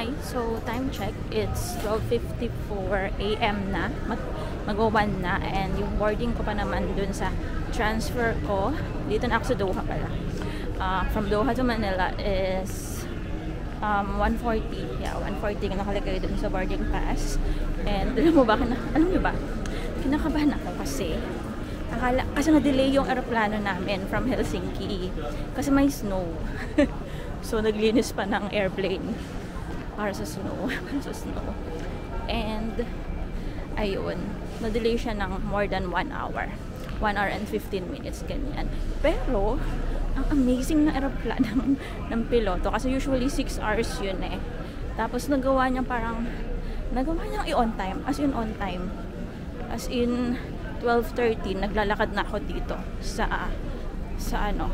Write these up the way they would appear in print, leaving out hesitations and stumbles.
Okay, so time check, it's 12:54 AM na, mag-1 na, and yung boarding ko pa naman dun sa transfer ko, dito na ako sa Doha pala. From Doha to Manila is 1:40, yeah, 1:40 nakalagay dun sa boarding pass. And alam mo ba, kinakabahan ako kasi na-delay yung aeroplano namin from Helsinki kasi may snow. So naglinis pa ng airplane para sa snow. And ayun, na-delay siya ng more than 1 hour. 1 hour and 15 minutes, ganyan. Pero ang amazing na aeroplano ng piloto kasi usually 6 hours yun eh. Tapos nagawa niya i-on time, as in on time. As in 12:30 naglalakad na ako dito sa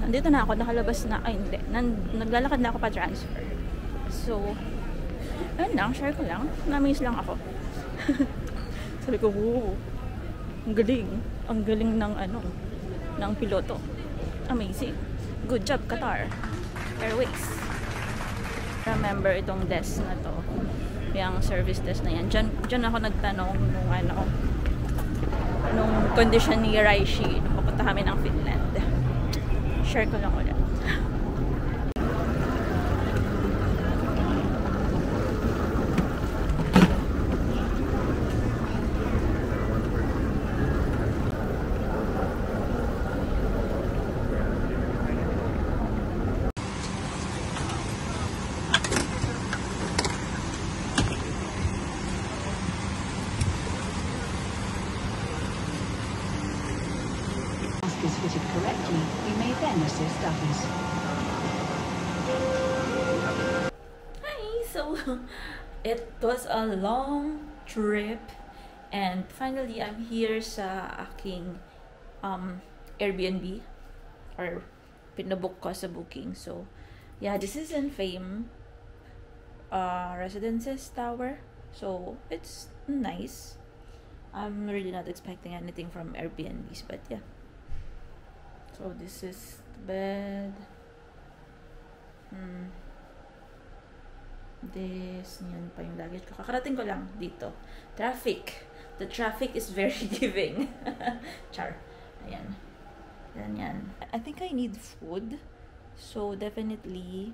nandito na ako, nakalabas na, hindi, naglalakad na ako pa transfer. So ayun lang, share ko lang, na-amaze lang ako. Sabi ko, wow, ang galing ng piloto, amazing, good job Qatar Airways. Remember itong desk na to, yung service desk na yan, dyan ako nagtanong nung condition ni Raishi nung papunta kami ng Finland. Share ko lang ulit. Is fitted correctly, we may then assist others. Hi! So, it was a long trip and finally I'm here sa aking Airbnb or pinabook ko sa booking. So, yeah, this is in Fame Residences Tower. So, it's nice. I'm really not expecting anything from Airbnbs, but yeah. So this is the bed. Yan pa yung luggage ko. Kakarating ko lang dito. Traffic. The traffic is very giving. Char. Ayan. Yan. I think I need food. So definitely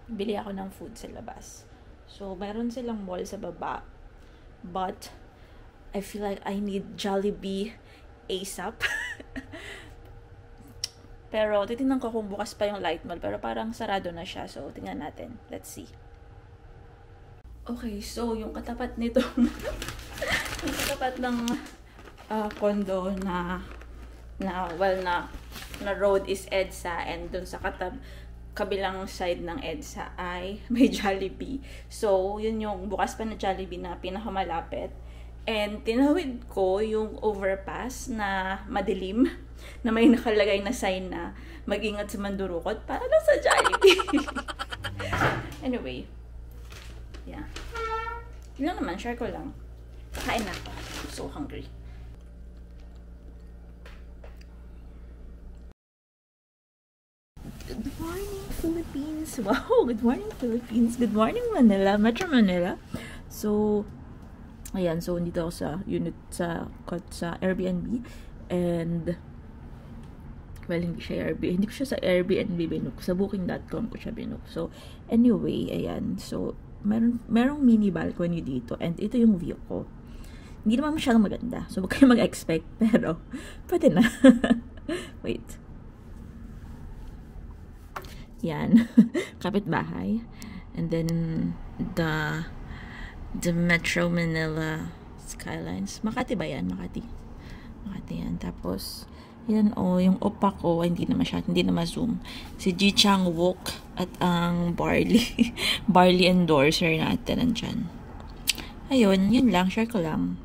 bili ako ng food sa labas. So mayroon silang mall sa baba. But I feel like I need Jollibee ASAP. Pero titingnan ko kung bukas pa yung Light Mall, pero parang sarado na siya. So tingnan natin. Let's see. Okay, so yung katapat nito yung katapat ng condo na road is EDSA, and dun sa kabilang side ng EDSA ay may Jollibee. So yun yung bukas pa na Jollibee na pinakamalapit. And tinawid ko yung overpass na madilim, na may nakalagay na sign na mag-ingat sa mandurukot para lang sa Jollibee. Anyway, yeah. Yun lang naman, share ko lang. Kain na ako. I'm so hungry. Good morning, Philippines! Wow! Good morning, Philippines! Good morning, Manila! Metro Manila! So, ayan, so dito ako sa unit sa Airbnb, and well, hindi ko siya sa Airbnb binook, sa booking.com ko siya binook. So anyway, ayan, so merong mini balcony dito, and ito yung view ko. Hindi naman masyadong maganda, so huwag kayo mag-expect, pero pwede na. Wait, yan. Kapitbahay, and then the Metro Manila skylines. Makati ba yan? Makati yan. Tapos yan yung opa ko, hindi na ma-zoom. Si Ji Chang Wook at ang Barley endorser natin nandyan. Ayun, yun lang, share ko lang.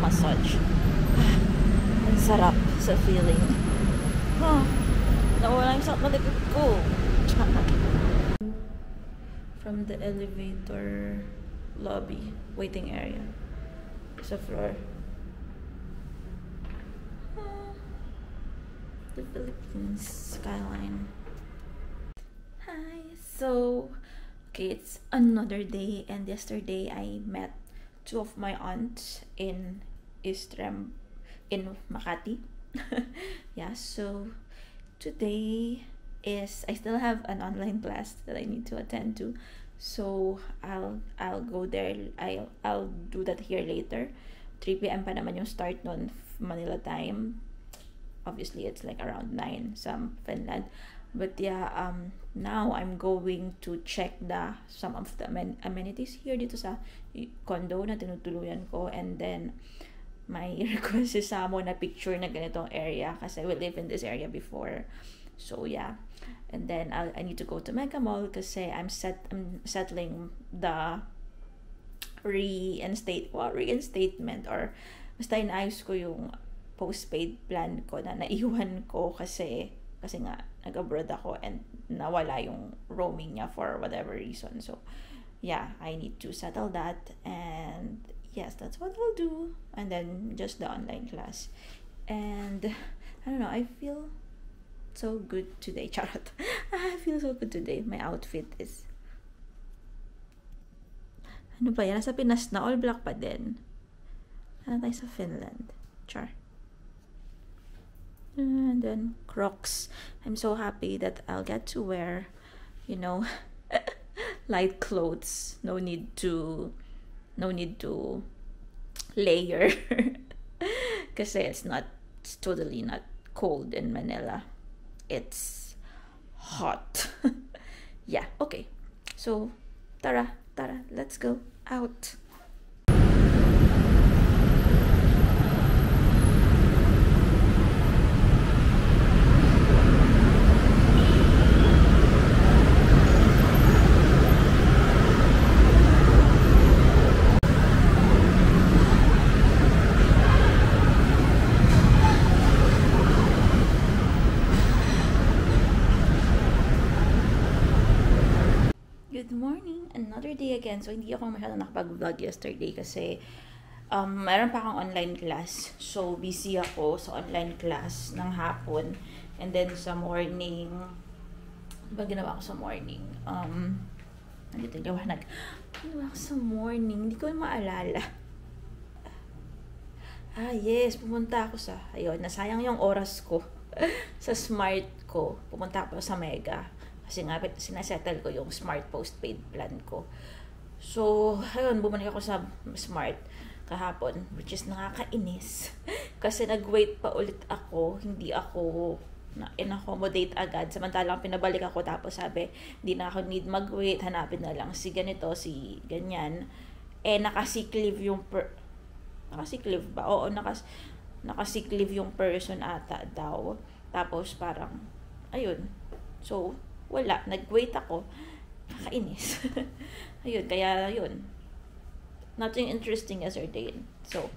massage. Ang sarap sa feeling. Nawala yung sakit na likod ko. From the elevator lobby, waiting area sa floor. The Philippines skyline. Hi. So, okay, it's another day, and yesterday I met two of my aunts in Estrem, in Makati. Yeah, so today I still have an online class that I need to attend to, so I'll go there. I'll do that here later. 3 p.m. pa naman yung start nun, Manila time. Obviously it's like around 9 some Finland, but yeah, now I'm going to check some of the amenities here dito sa condo na tinutuluyan ko, and then my request is someone na picture na ganitong area kasi we live in this area before. So yeah, and then I need to go to Mega Mall kasi I'm settling the reinstatement, or basta inayos ko yung postpaid plan ko na naiwan ko kasi nga nag-abroad ako and nawala yung roaming niya for whatever reason. So yeah, I need to settle that, and yes, that's what I'll do. And then just the online class. And I don't know, I feel so good today. Charot. I feel so good today. My outfit is, ano ba yan? Nasa Pinas na, all black pa din. Ano tayo sa Finland? Char. And then Crocs. I'm so happy that I'll get to wear, light clothes. No need to layer. Kasi it's totally not cold in Manila. It's hot. Yeah, okay. So, tara, let's go out. Good morning! Another day again. So, hindi ako masyadong nakapag-vlog yesterday kasi meron pa akong online class. So, busy ako sa online class ng hapon. And then, sa morning, ano ba ginawa ko sa morning? Nandito yung liwanag. Ginawa ko sa morning? Hindi ko maalala. Yes. Pumunta ako ayun, nasayang yung oras ko sa smart ko. Pumunta ako sa Mega. Kasi nga, sinasettle ko yung smart postpaid plan ko. So, ayun, bumalik ako sa smart kahapon, which is nakakainis. Kasi nag-wait pa ulit ako, hindi ako in-accommodate agad. Samantalang pinabalik ako, tapos sabi, hindi na ako need mag-wait, hanapin na lang si ganito, si ganyan. Nakasick leave yung nakasick leave ba? Oo, nakasick leave yung person ata daw. Tapos parang, ayun. So, wala. Nag-wait ako. Nakainis. Ayun. Kaya, yun. Nothing interesting yesterday. So,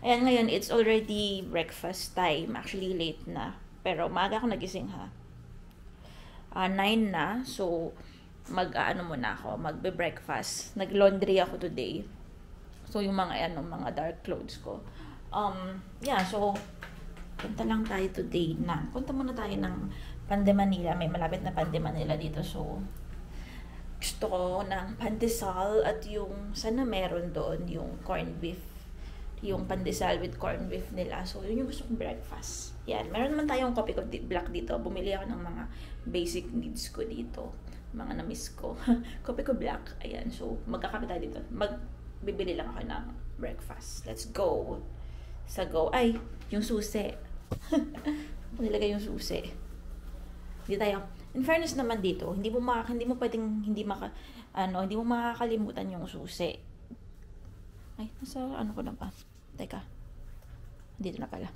ayan ngayon, it's already breakfast time. Actually, late na. Pero, maaga ako nagising ha. 9 na. So, muna ako. Magbe-breakfast. Nag-laundry ako today. So, yung mga dark clothes ko. Yeah, so, punta lang tayo today na. Punta muna tayo ng Pande Manila. May malapit na Pande Manila dito. So, gusto ko ng pandesal at yung sana meron doon yung corned beef. Yung pandesal with corned beef nila. So, yun yung gusto kong breakfast. Yan. Meron naman tayong coffee black dito. Bumili ako ng mga basic needs ko dito. Mga na-miss ko. Coffee ko black. Ayan. So, magkakape tayo dito. Magbibili lang ako ng breakfast. Let's go. Sa go. Ay, yung susi. Nilagay yung susi. Hindi tayo. In fairness naman dito, hindi mo makakalimutan yung susi. Ay, nasa ko na pa. Teka. Dito na pala.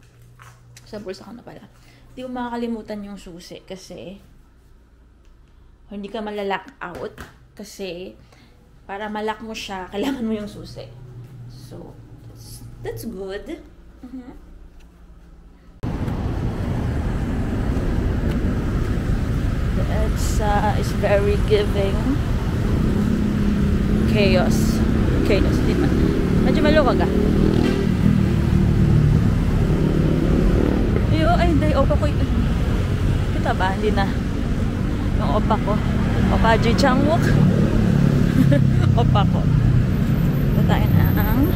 Sa bulsa ko na pala. Hindi mo makakalimutan yung susi kasi hindi ka malalock out kasi para malock mo siya, kailangan mo yung susi. So, That's good. It's very giving. Chaos. Chaos, di ba? Medyo maluwag ah. Ay, hindi. Opa ko yun. Kita ba? Hindi na. Yung opa ko. Opa Ji Changwook. Opa ko. Ito tayo na ang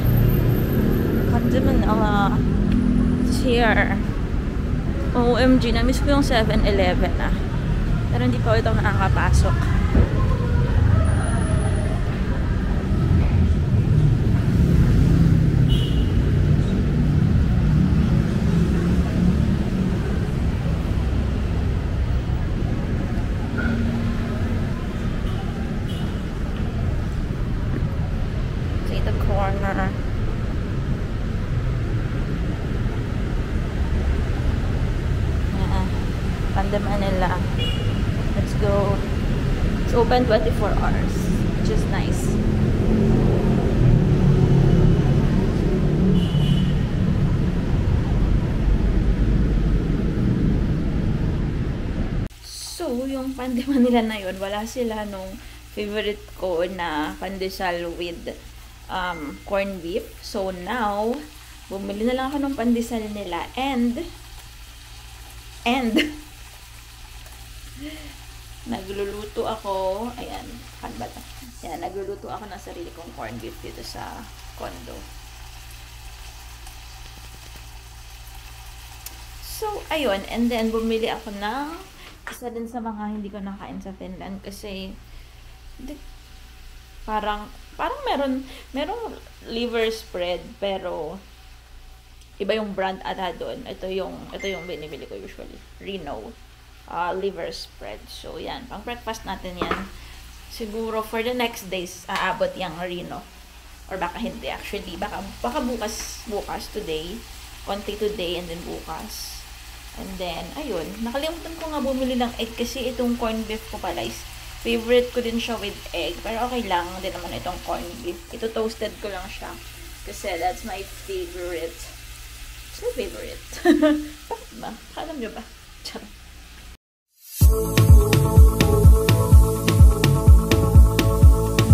Conde Manila. It's here. OMG, na-miss ko yung 7-Eleven ah. Pero hindi pa ito nakakapasok. See the corner. Yeah. Conde Manila. Let's go. It's open 24 hours, which is nice. So, yung Conde Manila na yun, wala sila nung favorite ko na pandesal with corned beef. So, now, bumili na lang ako ng pandesal nila and nagluluto ako, ayan, kan ba ito? Ayan, nagluluto ako ng sarili kong corned beef dito sa condo. So, ayun, and then bumili ako ng isa din sa mga hindi ko nakain sa Finland kasi parang merong liver spread pero iba yung brand ata doon. Ito yung binibili ko usually, Reno. Liver spread. So, yan. Pang breakfast natin yan. Siguro, for the next days, aabot yung Reno. Or baka hindi, actually. Baka bukas, today. Konti today, and then bukas. And then, ayun. Nakalimutan ko nga bumili ng egg kasi itong corned beef ko pala is favorite ko din siya with egg. Pero okay lang din naman itong corned beef. Ito toasted ko lang siya. Kasi that's my favorite. It's my favorite. Bakit ba? Alam nyo ba? Charot.